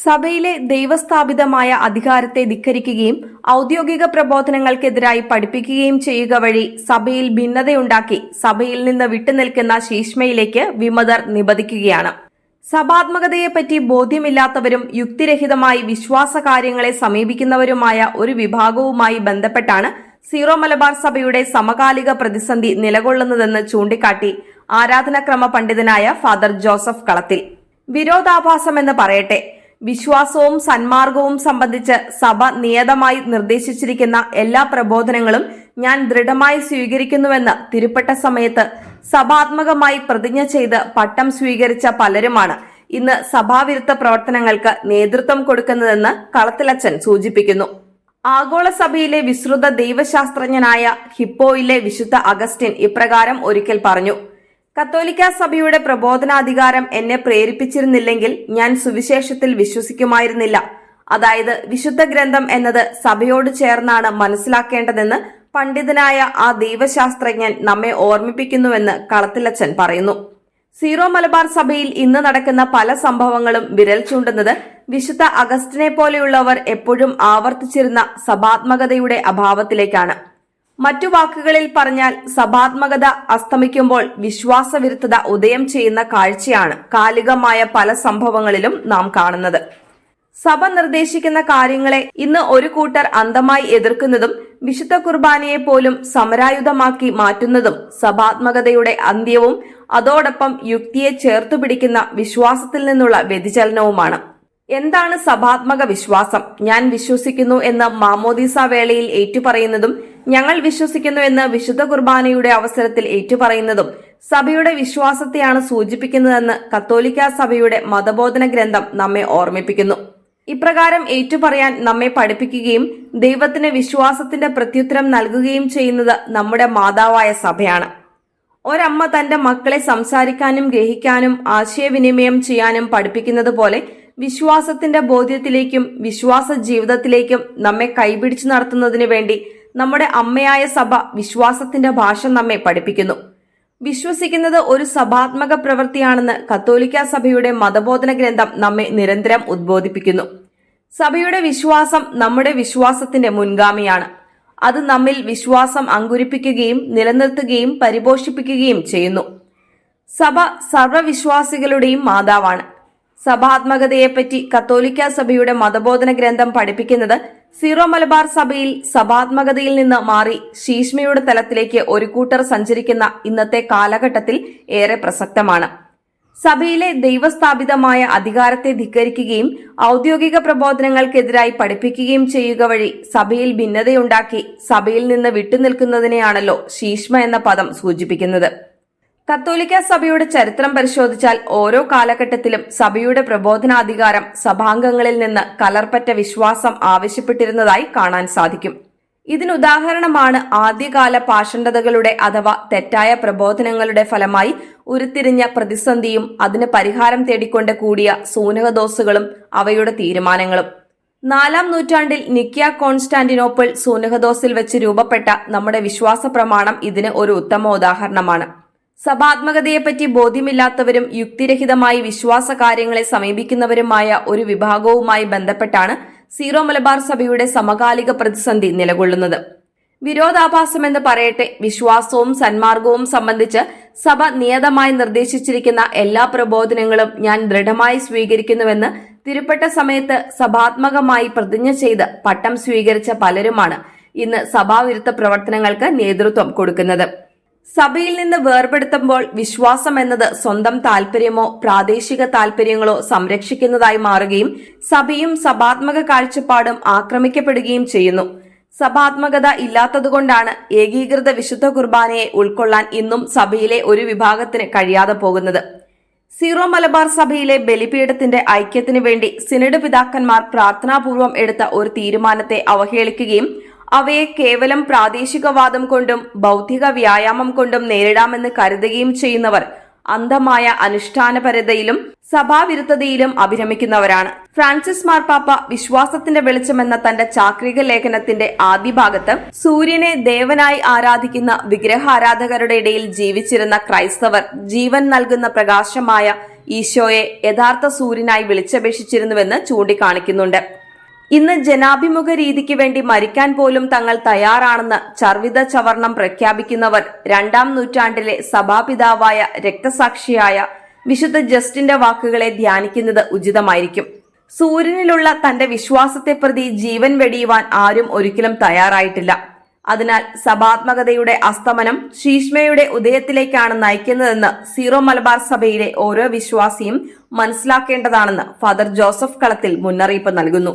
സഭയിലെ ദൈവസ്ഥാപിതമായ അധികാരത്തെ ധിക്കരിക്കുകയും ഔദ്യോഗിക പ്രബോധനങ്ങൾക്കെതിരായി പഠിപ്പിക്കുകയും ചെയ്യുക വഴി സഭയിൽ ഭിന്നതയുണ്ടാക്കി സഭയിൽ നിന്ന് വിട്ടുനിൽക്കുന്ന ശീശ്മയിലേക്ക് വിമതർ നിബദിക്കുകയാണ്. സഭാത്മകതയെപ്പറ്റി ബോധ്യമില്ലാത്തവരും യുക്തിരഹിതമായി വിശ്വാസകാര്യങ്ങളെ സമീപിക്കുന്നവരുമായ ഒരു വിഭാഗവുമായി ബന്ധപ്പെട്ടാണ് സീറോ മലബാർ സഭയുടെ സമകാലിക പ്രതിസന്ധി നിലകൊള്ളുന്നതെന്ന് ചൂണ്ടിക്കാട്ടി ആരാധനാക്രമ പണ്ഡിതനായ ഫാദർ ജോസഫ് കളത്തിൽ. വിരോധാഭാസമെന്ന് പറയട്ടെ, വിശ്വാസവും സന്മാർഗവും സംബന്ധിച്ച് സഭ നിയതമായി നിർദ്ദേശിച്ചിരിക്കുന്ന എല്ലാ പ്രബോധനങ്ങളും ഞാൻ ദൃഢമായി സ്വീകരിക്കുന്നുവെന്ന് തിരുപ്പെട്ട സമയത്ത് സഭാത്മകമായി പ്രതിജ്ഞ ചെയ്ത് പട്ടം സ്വീകരിച്ച പലരുമാണ് ഇന്ന് സഭാവിരുദ്ധ പ്രവർത്തനങ്ങൾക്ക് നേതൃത്വം കൊടുക്കുന്നതെന്ന് കളത്തിലച്ചൻ സൂചിപ്പിക്കുന്നു. ആഗോള സഭയിലെ വിശ്രുത ദൈവശാസ്ത്രജ്ഞനായ ഹിപ്പോയിലെ വിശുദ്ധ അഗസ്റ്റിൻ ഇപ്രകാരം ഒരിക്കൽ പറഞ്ഞു: കത്തോലിക്ക സഭയുടെ പ്രബോധനാധികാരം എന്നെ പ്രേരിപ്പിച്ചിരുന്നില്ലെങ്കിൽ ഞാൻ സുവിശേഷത്തിൽ വിശ്വസിക്കുമായിരുന്നില്ല. അതായത് വിശുദ്ധ ഗ്രന്ഥം എന്നത് സഭയോട് ചേർന്നാണ് മനസ്സിലാക്കേണ്ടതെന്ന് പണ്ഡിതനായ ആ ദൈവശാസ്ത്രജ്ഞൻ നമ്മെ ഓർമ്മിപ്പിക്കുന്നുവെന്ന് കളത്തിലച്ചൻ പറയുന്നു. സീറോ മലബാർ സഭയിൽ ഇന്ന് നടക്കുന്ന പല സംഭവങ്ങളും വിരൽ ചൂണ്ടുന്നത് വിശുദ്ധ അഗസ്റ്റിനെ പോലെയുള്ളവർ എപ്പോഴും ആവർത്തിച്ചിരുന്ന സഭാത്മകതയുടെ അഭാവത്തിലേക്കാണ്. മറ്റു വാക്കുകളിൽ പറഞ്ഞാൽ, സഭാത്മകത അസ്തമിക്കുമ്പോൾ വിശ്വാസവിരുദ്ധത ഉദയം ചെയ്യുന്ന കാഴ്ചയാണ് കാലികമായ പല സംഭവങ്ങളിലും നാം കാണുന്നത്. സഭ നിർദ്ദേശിക്കുന്ന കാര്യങ്ങളെ ഇന്ന് ഒരു കൂട്ടർ അന്ധമായി എതിർക്കുന്നതും വിശുദ്ധ കുർബാനയെ പോലും സമരായുധമാക്കി മാറ്റുന്നതും സഭാത്മകതയുടെ അന്ത്യവും അതോടൊപ്പം യുക്തിയെ ചേർത്തുപിടിക്കുന്ന വിശ്വാസത്തിൽ നിന്നുള്ള വ്യതിചലനവുമാണ്. എന്താണ് സഭാത്മക വിശ്വാസം? ഞാൻ വിശ്വസിക്കുന്നു എന്ന് മാമോദീസ വേളയിൽ ഏറ്റുപറയുന്നതും ഞങ്ങൾ വിശ്വസിക്കുന്നു എന്ന് വിശുദ്ധ കുർബാനയുടെ അവസരത്തിൽ ഏറ്റുപറയുന്നതും സഭയുടെ വിശ്വാസത്തെയാണ് സൂചിപ്പിക്കുന്നതെന്ന് കത്തോലിക്ക സഭയുടെ മതബോധന ഗ്രന്ഥം നമ്മെ ഓർമ്മിപ്പിക്കുന്നു. ഇപ്രകാരം ഏറ്റുപറയാൻ നമ്മെ പഠിപ്പിക്കുകയും ദൈവത്തിന് വിശ്വാസത്തിന്റെ പ്രത്യുത്തരം നൽകുകയും ചെയ്യുന്നത് നമ്മുടെ മാതാവായ സഭയാണ്. ഒരമ്മ തന്റെ മക്കളെ സംസാരിക്കാനും ഗ്രഹിക്കാനും ആശയവിനിമയം ചെയ്യാനും പഠിപ്പിക്കുന്നത് പോലെ വിശ്വാസത്തിന്റെ ബോധ്യത്തിലേക്കും വിശ്വാസ ജീവിതത്തിലേക്കും നമ്മെ കൈപിടിച്ചു നടത്തുന്നതിനു വേണ്ടി നമ്മുടെ അമ്മയായ സഭ വിശ്വാസത്തിന്റെ ഭാഷ നമ്മെ പഠിപ്പിക്കുന്നു. വിശ്വസിക്കുന്നത് ഒരു സഭാത്മക പ്രവൃത്തിയാണെന്ന് കത്തോലിക്ക സഭയുടെ മതബോധന ഗ്രന്ഥം നമ്മെ നിരന്തരം ഉദ്ബോധിപ്പിക്കുന്നു. സഭയുടെ വിശ്വാസം നമ്മുടെ വിശ്വാസത്തിന്റെ മുൻഗാമിയാണ്. അത് നമ്മിൽ വിശ്വാസം അങ്കുരിപ്പിക്കുകയും നിലനിർത്തുകയും പരിപോഷിപ്പിക്കുകയും ചെയ്യുന്നു. സഭ സർവ്വവിശ്വാസികളുടെയും മാതാവാണ്. സഭാത്മകതയെപ്പറ്റി കത്തോലിക്ക സഭയുടെ മതബോധന ഗ്രന്ഥം പഠിപ്പിക്കുന്നത് സീറോ മലബാർ സഭയിൽ സഭാത്മകതയിൽ നിന്ന് മാറി ശീശ്മയുടെ തലത്തിലേക്ക് ഒരു കൂട്ടർ സഞ്ചരിക്കുന്ന ഇന്നത്തെ കാലഘട്ടത്തിൽ ഏറെ പ്രസക്തമാണ്. സഭയിലെ ദൈവസ്ഥാപിതമായ അധികാരത്തെ ധിക്കരിക്കുകയും ഔദ്യോഗിക പ്രബോധനങ്ങൾക്കെതിരായി പഠിപ്പിക്കുകയും ചെയ്യുക വഴി സഭയിൽ ഭിന്നതയുണ്ടാക്കി സഭയിൽ നിന്ന് വിട്ടുനിൽക്കുന്നതിനെയാണല്ലോ ശീശ്മ എന്ന പദം സൂചിപ്പിക്കുന്നത്. കത്തോലിക്ക സഭയുടെ ചരിത്രം പരിശോധിച്ചാൽ ഓരോ കാലഘട്ടത്തിലും സഭയുടെ പ്രബോധനാധികാരം സഭാംഗങ്ങളിൽ നിന്ന് കലർപ്പറ്റ വിശ്വാസം ആവശ്യപ്പെട്ടിരുന്നതായി കാണാൻ സാധിക്കും. ഇതിനുദാഹരണമാണ് ആദ്യകാല പാഷണ്ഡതകളുടെ അഥവാ തെറ്റായ പ്രബോധനങ്ങളുടെ ഫലമായി ഉരുത്തിരിഞ്ഞ പ്രതിസന്ധിയും അതിന് പരിഹാരം തേടിക്കൊണ്ട് കൂടിയ സൂനഹദോസുകളും അവയുടെ തീരുമാനങ്ങളും. 4-ാം നൂറ്റാണ്ടിൽ നിക്യ കോൺസ്റ്റാന്റിനോപ്പിൾ സൂനഹദോസിൽ വെച്ച് രൂപപ്പെട്ട നമ്മുടെ വിശ്വാസ പ്രമാണം ഇതിന് ഒരു ഉത്തമ ഉദാഹരണമാണ്. സഭാത്മകതയെപ്പറ്റി ബോധ്യമില്ലാത്തവരും യുക്തിരഹിതമായി വിശ്വാസ കാര്യങ്ങളെ സമീപിക്കുന്നവരുമായ ഒരു വിഭാഗവുമായി ബന്ധപ്പെട്ടാണ് സീറോ മലബാർ സഭയുടെ സമകാലിക പ്രതിസന്ധി നിലകൊള്ളുന്നത്. വിരോധാഭാസമെന്ന് പറയട്ടെ, വിശ്വാസവും സന്മാർഗവും സംബന്ധിച്ച് സഭ നിയതമായി നിർദ്ദേശിച്ചിരിക്കുന്ന എല്ലാ പ്രബോധനങ്ങളും ഞാൻ ദൃഢമായി സ്വീകരിക്കുന്നുവെന്ന് തിരുപ്പെട്ട സമയത്ത് സഭാത്മകമായി പ്രതിജ്ഞ ചെയ്ത് പട്ടം സ്വീകരിച്ച പലരുമാണ് ഇന്ന് സഭാവിരുദ്ധ പ്രവർത്തനങ്ങൾക്ക് നേതൃത്വം കൊടുക്കുന്നത്. സഭയിൽ നിന്ന് വേർപെടുത്തുമ്പോൾ വിശ്വാസം എന്നത് സ്വന്തം താൽപര്യമോ പ്രാദേശിക താൽപര്യങ്ങളോ സംരക്ഷിക്കുന്നതായി മാറുകയും സഭയും സഭാത്മക കാഴ്ചപ്പാടും ആക്രമിക്കപ്പെടുകയും ചെയ്യുന്നു. സഭാത്മകത ഇല്ലാത്തതുകൊണ്ടാണ് ഏകീകൃത വിശുദ്ധ കുർബാനയെ ഉൾക്കൊള്ളാൻ ഇന്നും സഭയിലെ ഒരു വിഭാഗത്തിന് കഴിയാതെ പോകുന്നത്. സീറോ മലബാർ സഭയിലെ ബലിപീഠത്തിന്റെ ഐക്യത്തിനു വേണ്ടി സിനഡ് പിതാക്കന്മാർ പ്രാർത്ഥനാപൂർവം എടുത്ത ഒരു തീരുമാനത്തെ അവഹേളിക്കുകയും അവയെ കേവലം പ്രാദേശികവാദം കൊണ്ടും ബൗദ്ധിക വ്യായാമം കൊണ്ടും നേരിടാമെന്ന് കരുതുകയും ചെയ്യുന്നവർ അന്ധമായ അനുഷ്ഠാനപരതയിലും സഭാവിരുദ്ധതയിലും അഭിരമിക്കുന്നവരാണ്. ഫ്രാൻസിസ് മാർപ്പാപ്പ വിശ്വാസത്തിന്റെ വെളിച്ചമെന്ന തന്റെ ചാക്രിക ലേഖനത്തിന്റെ ആദ്യ ഭാഗത്ത് സൂര്യനെ ദേവനായി ആരാധിക്കുന്ന വിഗ്രഹാരാധകരുടെ ഇടയിൽ ജീവിച്ചിരുന്ന ക്രൈസ്തവർ ജീവൻ നൽകുന്ന പ്രകാശമായ ഈശോയെ യഥാർത്ഥ സൂര്യനായി വിളിച്ചപേക്ഷിച്ചിരുന്നുവെന്ന് ചൂണ്ടിക്കാണിക്കുന്നുണ്ട്. ഇന്ന് ജനാഭിമുഖ രീതിക്ക് വേണ്ടി മരിക്കാൻ പോലും തങ്ങൾ തയ്യാറാണെന്ന് ചർവിത ചവർണം പ്രഖ്യാപിക്കുന്നവർ 2-ാം നൂറ്റാണ്ടിലെ സഭാപിതാവായ രക്തസാക്ഷിയായ വിശുദ്ധ ജസ്റ്റിന്റെ വാക്കുകളെ ധ്യാനിക്കുന്നത് ഉചിതമായിരിക്കും. സൂര്യനിലുള്ള തന്റെ വിശ്വാസത്തെ പ്രതി ജീവൻ വെടിയുവാൻ ആരും ഒരിക്കലും തയ്യാറായിട്ടില്ല. അതിനാൽ സഭാത്മകതയുടെ അസ്തമനം ശീശ്മയുടെ ഉദയത്തിലേക്കാണ് നയിക്കുന്നതെന്ന് സീറോ മലബാർ സഭയിലെ ഓരോ വിശ്വാസിയും മനസ്സിലാക്കേണ്ടതാണെന്ന് ഫാദർ ജോസഫ് കളത്തിൽ മുന്നറിയിപ്പ് നൽകുന്നു.